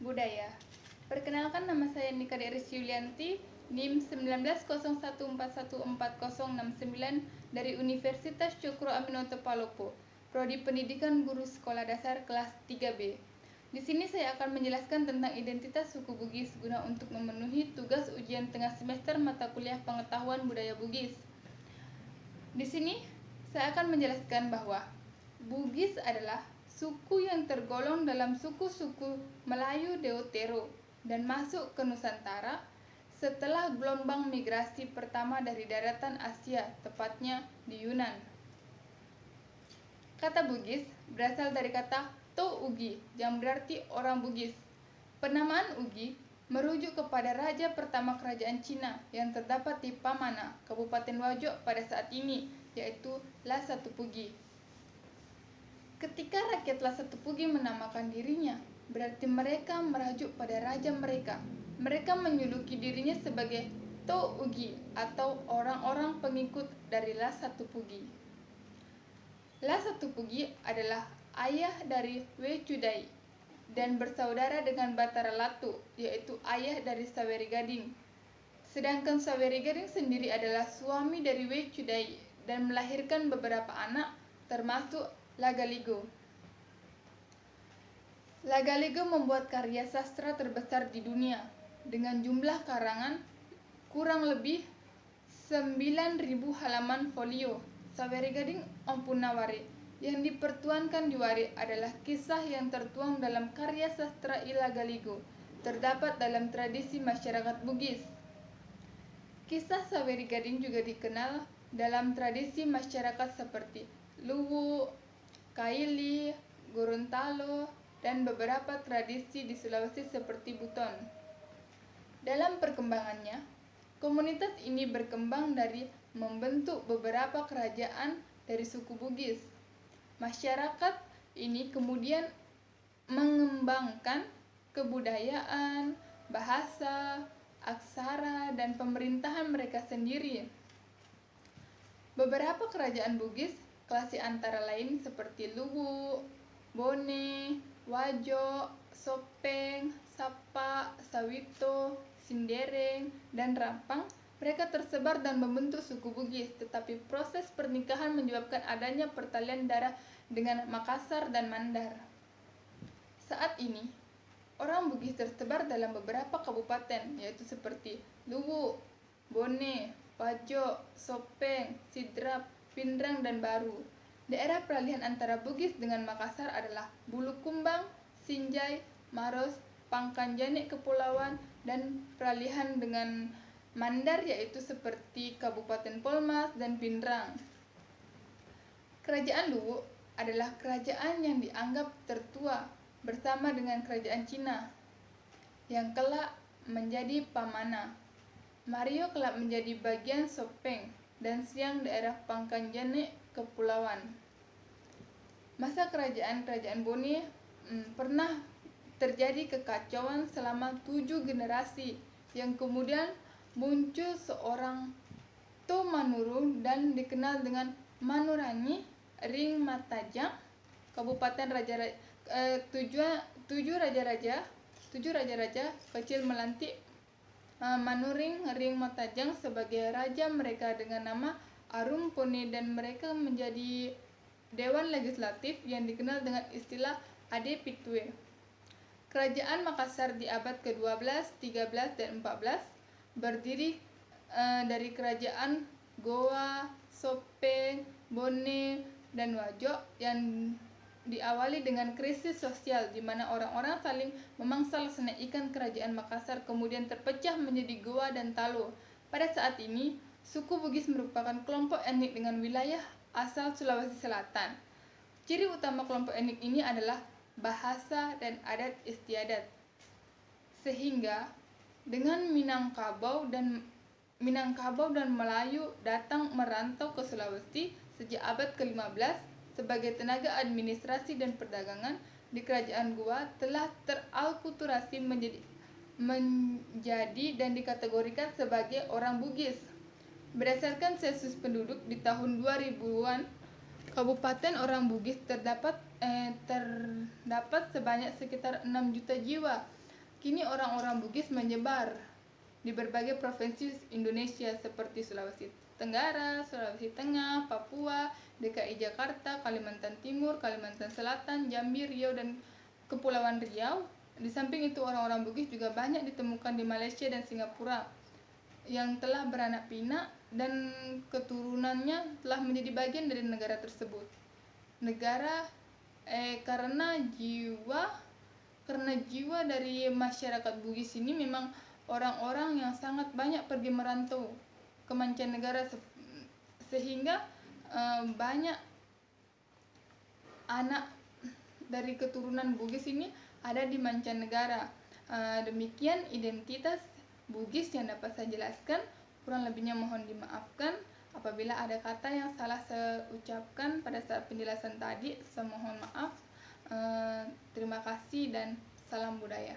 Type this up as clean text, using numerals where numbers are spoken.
Budaya. Perkenalkan, nama saya Nika Deris Yulianti, NIM 1901414069 dari Universitas Cokro Aminoto Palopo, Prodi Pendidikan Guru Sekolah Dasar kelas 3B. Di sini saya akan menjelaskan tentang identitas suku Bugis guna untuk memenuhi tugas ujian tengah semester mata kuliah pengetahuan budaya Bugis. Di sini saya akan menjelaskan bahwa Bugis adalah suku yang tergolong dalam suku-suku Melayu Deutero dan masuk ke Nusantara setelah gelombang migrasi pertama dari daratan Asia, tepatnya di Yunan. Kata Bugis berasal dari kata To Ugi yang berarti orang Bugis. Penamaan Ugi merujuk kepada raja pertama kerajaan Cina yang terdapat di Pamana, Kabupaten Wajo pada saat ini, yaitu Lasatupugi. Ketika rakyat Lasatupugi menamakan dirinya, berarti mereka merujuk pada raja mereka. Mereka menjuluki dirinya sebagai To Ugi atau orang-orang pengikut dari Lasatupugi. Lasatupugi adalah ayah dari Wecudai dan bersaudara dengan Batara Latu, yaitu ayah dari Saweri Gading. Sedangkan Saweri Gading sendiri adalah suami dari Wecudai dan melahirkan beberapa anak, termasuk Lagaligo. Lagaligo membuat karya sastra terbesar di dunia dengan jumlah karangan kurang lebih 9.000 halaman folio. Saweri Gading Ompunawari yang dipertuankan di Wari adalah kisah yang tertuang dalam karya sastra Lagaligo, terdapat dalam tradisi masyarakat Bugis. Kisah Saweri Gading juga dikenal dalam tradisi masyarakat seperti Luwu, Kaili, Gorontalo, dan beberapa tradisi di Sulawesi seperti Buton. Dalam perkembangannya, komunitas ini berkembang dari membentuk beberapa kerajaan dari suku Bugis. Masyarakat ini kemudian mengembangkan kebudayaan, bahasa, aksara, dan pemerintahan mereka sendiri. Beberapa kerajaan Bugis klasik antara lain seperti Luwu, Bone, Wajo, Sopeng, Sapa, Sawito, Sindereng, dan Rampang. Mereka tersebar dan membentuk suku Bugis, tetapi proses pernikahan menyebabkan adanya pertalian darah dengan Makassar dan Mandar. Saat ini, orang Bugis tersebar dalam beberapa kabupaten, yaitu seperti Luwu, Bone, Wajo, Sopeng, Sidrap, Pindrang, dan Baru. Daerah peralihan antara Bugis dengan Makassar adalah Bulukumbang, Sinjai, Maros, Pangkanjane Kepulauan, dan peralihan dengan Mandar yaitu seperti Kabupaten Polmas dan Pindrang. Kerajaan Luwu adalah kerajaan yang dianggap tertua bersama dengan kerajaan Cina yang kelak menjadi Pamana. Mario kelak menjadi bagian Sopeng dan Siang daerah Pangkanjane Kepulauan. Masa kerajaan Bone pernah terjadi kekacauan selama 7 generasi yang kemudian muncul seorang To Manurung dan dikenal dengan Manurangi Ring Matajang, Kabupaten tujuh raja-raja kecil melantik Manuring Ring Matajang sebagai raja mereka dengan nama Arum Pone dan mereka menjadi dewan legislatif yang dikenal dengan istilah Ade Pitue. Kerajaan Makassar di abad ke-12, 13, dan 14 berdiri dari kerajaan Goa, Sopeng, Bone, dan Wajo yang diawali dengan krisis sosial di mana orang-orang saling memangsal senaikan kerajaan Makassar kemudian terpecah menjadi Goa dan Talo. Pada saat ini, suku Bugis merupakan kelompok etnik dengan wilayah asal Sulawesi Selatan. Ciri utama kelompok etnik ini adalah bahasa dan adat istiadat. Sehingga dengan Minangkabau dan Melayu datang merantau ke Sulawesi sejak abad ke-15 sebagai tenaga administrasi dan perdagangan di kerajaan Goa telah teralkulturasi menjadi dan dikategorikan sebagai orang Bugis. Berdasarkan sensus penduduk di tahun 2000-an, Kabupaten orang Bugis terdapat sebanyak sekitar 6 juta jiwa. kini orang-orang Bugis menyebar di berbagai provinsi Indonesia seperti Sulawesi Tenggara, Sulawesi Tengah, Papua, DKI Jakarta, Kalimantan Timur, Kalimantan Selatan, Jambi, Riau, dan Kepulauan Riau. Di samping itu, orang-orang Bugis juga banyak ditemukan di Malaysia dan Singapura yang telah beranak pinak dan keturunannya telah menjadi bagian dari negara tersebut. Karena jiwa dari masyarakat Bugis ini memang orang-orang yang sangat banyak pergi merantau ke mancanegara, sehingga banyak anak dari keturunan Bugis ini ada di mancanegara. Demikian identitas Bugis yang dapat saya jelaskan. Kurang lebihnya mohon dimaafkan apabila ada kata yang salah saya ucapkan pada saat penjelasan tadi. Saya mohon maaf. Terima kasih dan salam budaya.